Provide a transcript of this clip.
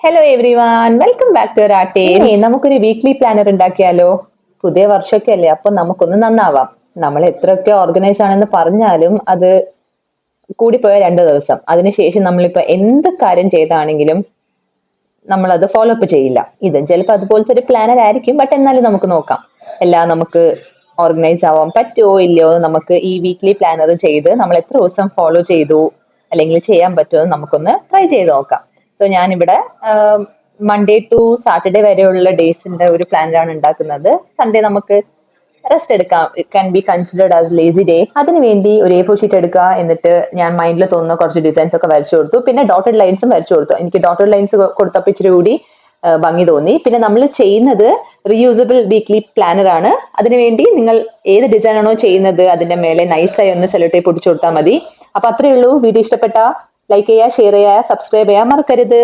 Hello everyone, welcome back to റാട്ടേ. നമുക്കൊരു weekly planar ഉണ്ടാക്കിയാലോ? പുതിയ വർഷമൊക്കെ അല്ലേ, അപ്പൊ നമുക്കൊന്ന് നന്നാവാം. നമ്മൾ എത്രയൊക്കെ ഓർഗനൈസ് ആണെന്ന് പറഞ്ഞാലും അത് കൂടിപ്പോയ 2 ദിവസം, അതിനുശേഷം നമ്മളിപ്പോ എന്ത് കാര്യം ചെയ്താണെങ്കിലും നമ്മളത് ഫോളോ അപ്പ് ചെയ്യില്ല. ഇത് ചിലപ്പോൾ അതുപോലത്തെ ഒരു പ്ലാനർ ആയിരിക്കും, ബട്ട് എന്നാലും നമുക്ക് നോക്കാം. എല്ലാം നമുക്ക് ഓർഗനൈസ് ആവാൻ പറ്റുമോ ഇല്ലയോ, നമുക്ക് ഈ വീക്ക്ലി പ്ലാനർ ചെയ്ത് നമ്മൾ എത്ര ദിവസം ഫോളോ ചെയ്തു അല്ലെങ്കിൽ ചെയ്യാൻ പറ്റുമോ എന്ന് നമുക്കൊന്ന് ട്രൈ ചെയ്ത് നോക്കാം. സോ ഞാനിവിടെ മൺഡേ ടു സാറ്റർഡേ വരെയുള്ള ഡേയ്സിന്റെ ഒരു പ്ലാനാണ് ഉണ്ടാക്കുന്നത്. സൺഡേ നമുക്ക് റെസ്റ്റ് എടുക്കാം. It can be considered as lazy day. അതിനുവേണ്ടി ഒരു A4 ഷീറ്റ് എടുക്കുക. എന്നിട്ട് ഞാൻ മൈൻഡിൽ തോന്നുന്ന കുറച്ച് ഡിസൈൻസ് ഒക്കെ വരച്ചു കൊടുത്തു. പിന്നെ ഡോട്ടഡ് ലൈൻസും വരച്ചു കൊടുത്തു. എനിക്ക് ഡോട്ടഡ് ലൈൻസ് കൊടുത്തപ്പോൾ ഇച്ചിരി കൂടി ഭംഗി തോന്നി. പിന്നെ നമ്മൾ ചെയ്യുന്നത് റീയൂസബിൾ വീക്ക്ലി പ്ലാനർ ആണ്. അതിനുവേണ്ടി നിങ്ങൾ ഏത് ഡിസൈൻ ആണോ ചെയ്യുന്നത് അതിന്റെ മേലെ നൈസായി ഒന്ന് സെല്ലോ ടേപ്പ് ഒട്ടിച്ചു കൊടുത്താൽ മതി. അപ്പൊ അത്രയേ ഉള്ളൂ. വീഡിയോ ഇഷ്ടപ്പെട്ട ലൈക്ക് ചെയ്യുക, ഷെയർ ചെയ്യുക, സബ്സ്ക്രൈബ് ചെയ്യാൻ മറക്കരുത്.